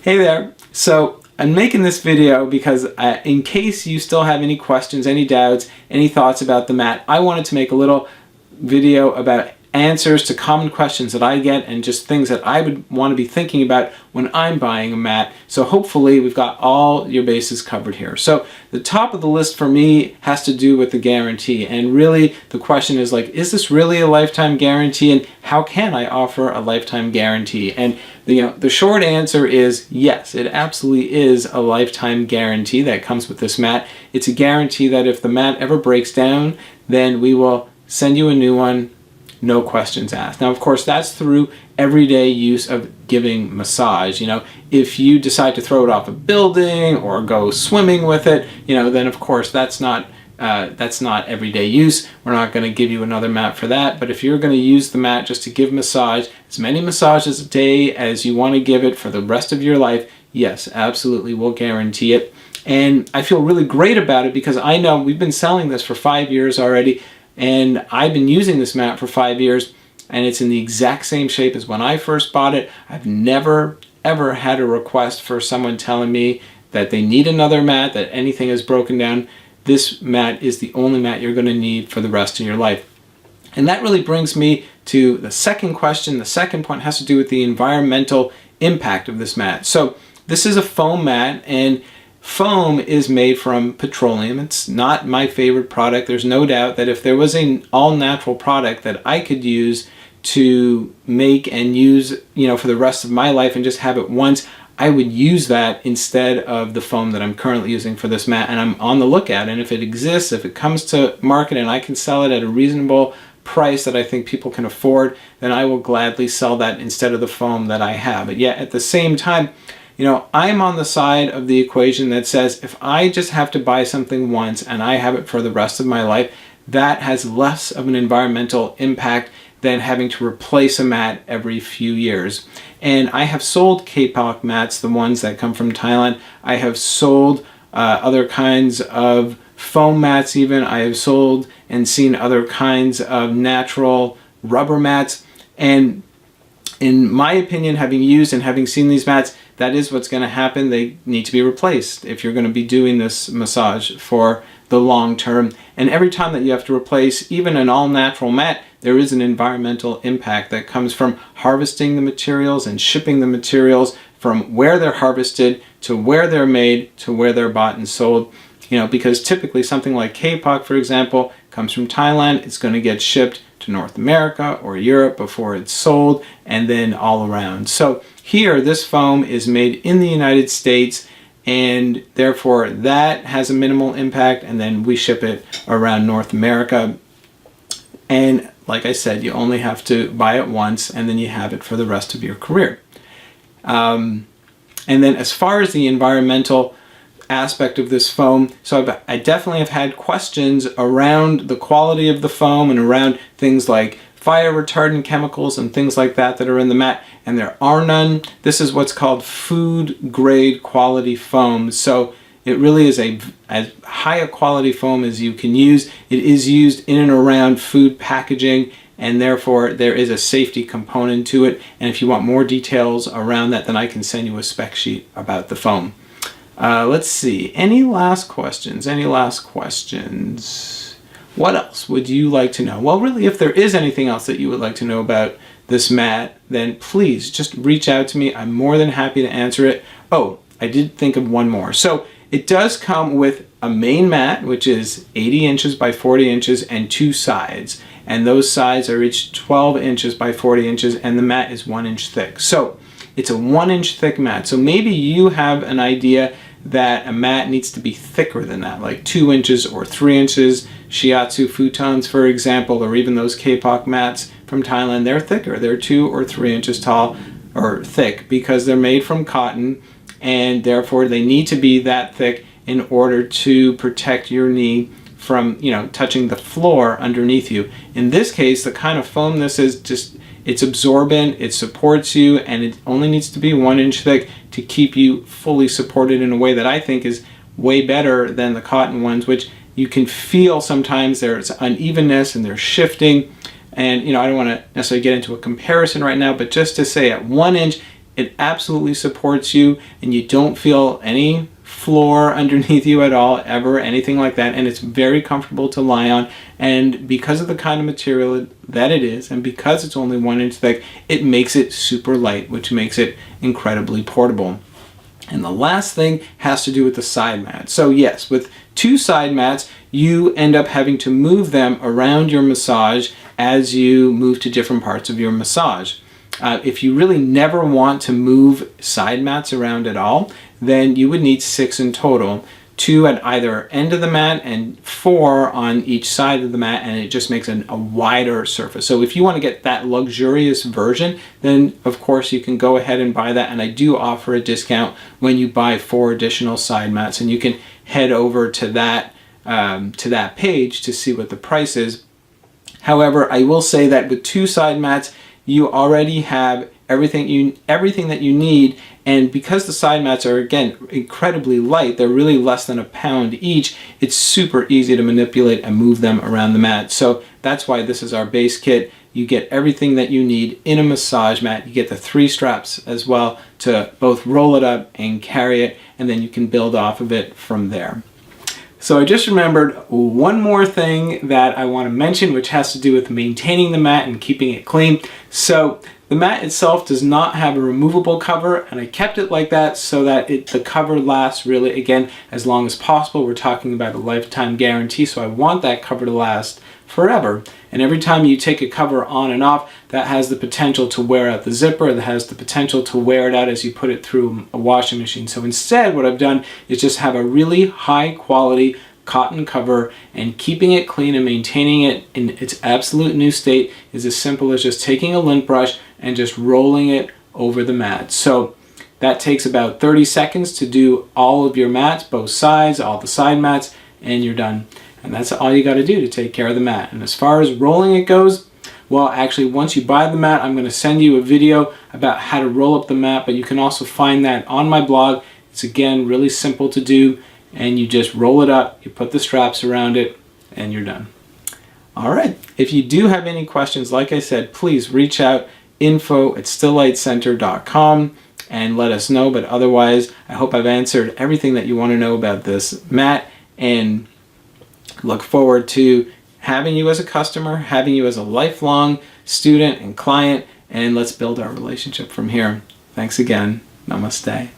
Hey there. So I'm making this video because in case you still have any questions, any doubts, any thoughts about the mat, I wanted to make a little video about answers to common questions that I get and just things that I would want to be thinking about when I'm buying a mat. So hopefully we've got all your bases covered here. So the top of the list for me has to do with the guarantee, and really the question is like, is this really a lifetime guarantee, and how can I offer a lifetime guarantee? And the short answer is yes, it absolutely is a lifetime guarantee that comes with this mat. It's a guarantee that if the mat ever breaks down, then we will send you a new one, no questions asked. Now, of course, that's through everyday use of giving massage. If you decide to throw it off a building or go swimming with it, then of course that's not everyday use. We're not going to give you another mat for that. But if you're going to use the mat just to give massage, as many massages a day as you want to give it for the rest of your life, yes, absolutely, we'll guarantee it. And I feel really great about it because I know we've been selling this for 5 years already. And I've been using this mat for 5 years, and it's in the exact same shape as when I first bought it. I've never, ever had a request for someone telling me that they need another mat, that anything is broken down. This mat is the only mat you're going to need for the rest of your life. And that really brings me to the second question. The second point has to do with the environmental impact of this mat. So this is a foam mat, and foam is made from petroleum. It's not my favorite product. There's no doubt that if there was an all-natural product that I could use to make and use, for the rest of my life and just have it once, I would use that instead of the foam that I'm currently using for this mat. And I'm on the lookout. And if it exists, if it comes to market and I can sell it at a reasonable price that I think people can afford, then I will gladly sell that instead of the foam that I have. But yet at the same time, I'm on the side of the equation that says if I just have to buy something once and I have it for the rest of my life, that has less of an environmental impact than having to replace a mat every few years. And I have sold K-pop mats, the ones that come from Thailand. I have sold other kinds of foam mats even. I have sold and seen other kinds of natural rubber mats. And in my opinion, having used and having seen these mats, that is what's going to happen. They need to be replaced if you're going to be doing this massage for the long term. And every time that you have to replace even an all-natural mat, there is an environmental impact that comes from harvesting the materials and shipping the materials from where they're harvested to where they're made to where they're bought and sold. Because typically something like K-pop, for example, comes from Thailand. It's going to get shipped to North America or Europe before it's sold, and then all around. So here, this foam is made in the United States, and therefore that has a minimal impact, and then we ship it around North America. And like I said, you only have to buy it once, and then you have it for the rest of your career. And then as far as the environmental aspect of this foam, so I definitely have had questions around the quality of the foam and around things like fire retardant chemicals and things like that are in the mat, and there are none. This is what's called food grade quality foam. So it really is as high a quality foam as you can use. It is used in and around food packaging, and therefore there is a safety component to it. And if you want more details around that, then I can send you a spec sheet about the foam. Let's see. Any last questions? What else would you like to know? Well, really, if there is anything else that you would like to know about this mat, then please just reach out to me. I'm more than happy to answer it. Oh, I did think of one more. So it does come with a main mat, which is 80 inches by 40 inches, and two sides. And those sides are each 12 inches by 40 inches, and the mat is 1 inch thick. So it's a 1 inch thick mat. So maybe you have an idea that a mat needs to be thicker than that, like 2 inches or 3 inches. Shiatsu futons, for example, or even those K-pop mats from Thailand, they're thicker. They're 2 or 3 inches tall or thick because they're made from cotton, and therefore they need to be that thick in order to protect your knee from touching the floor underneath you. In this case, the kind of foam this is, just it's absorbent, it supports you, and it only needs to be 1 inch thick to keep you fully supported in a way that I think is way better than the cotton ones, which you can feel sometimes there's unevenness and they're shifting. And I don't want to necessarily get into a comparison right now, but just to say at 1 inch, It absolutely supports you, and you don't feel any floor underneath you at all, ever, anything like that, and it's very comfortable to lie on. And because of the kind of material that it is, and because it's only 1 inch thick, it makes it super light, which makes it incredibly portable. And the last thing has to do with the side mat. So yes, with 2 side mats, you end up having to move them around your massage as you move to different parts of your massage. If you really never want to move side mats around at all, then you would need 6 in total. 2 at either end of the mat and 4 on each side of the mat, and it just makes a wider surface. So if you want to get that luxurious version, then of course you can go ahead and buy that, and I do offer a discount when you buy 4 additional side mats, and you can head over to that page to see what the price is. However, I will say that with 2 side mats, you already have everything that you need, and because the side mats are, again, incredibly light, they're really less than a pound each, it's super easy to manipulate and move them around the mat. So that's why this is our base kit. You get everything that you need in a massage mat. You get the 3 straps as well to both roll it up and carry it, and then you can build off of it from there. So I just remembered one more thing that I want to mention, which has to do with maintaining the mat and keeping it clean. So the mat itself does not have a removable cover, and I kept it like that so that the cover lasts really, again, as long as possible. We're talking about a lifetime guarantee, so I want that cover to last forever. And every time you take a cover on and off, that has the potential to wear out the zipper, that has the potential to wear it out as you put it through a washing machine. So instead, what I've done is just have a really high quality cotton cover, and keeping it clean and maintaining it in its absolute new state is as simple as just taking a lint brush and just rolling it over the mat. So that takes about 30 seconds to do all of your mats, both sides, all the side mats, and you're done. And that's all you got to do to take care of the mat. And as far as rolling it goes, well, actually, once you buy the mat, I'm going to send you a video about how to roll up the mat, but you can also find that on my blog. It's, again, really simple to do, and you just roll it up, you put the straps around it, and you're done. All right. If you do have any questions, like I said, please reach out, info@stilllightcenter.com, and let us know. But otherwise, I hope I've answered everything that you want to know about this mat, and look forward to having you as a customer, having you as a lifelong student and client, and let's build our relationship from here. Thanks again. Namaste.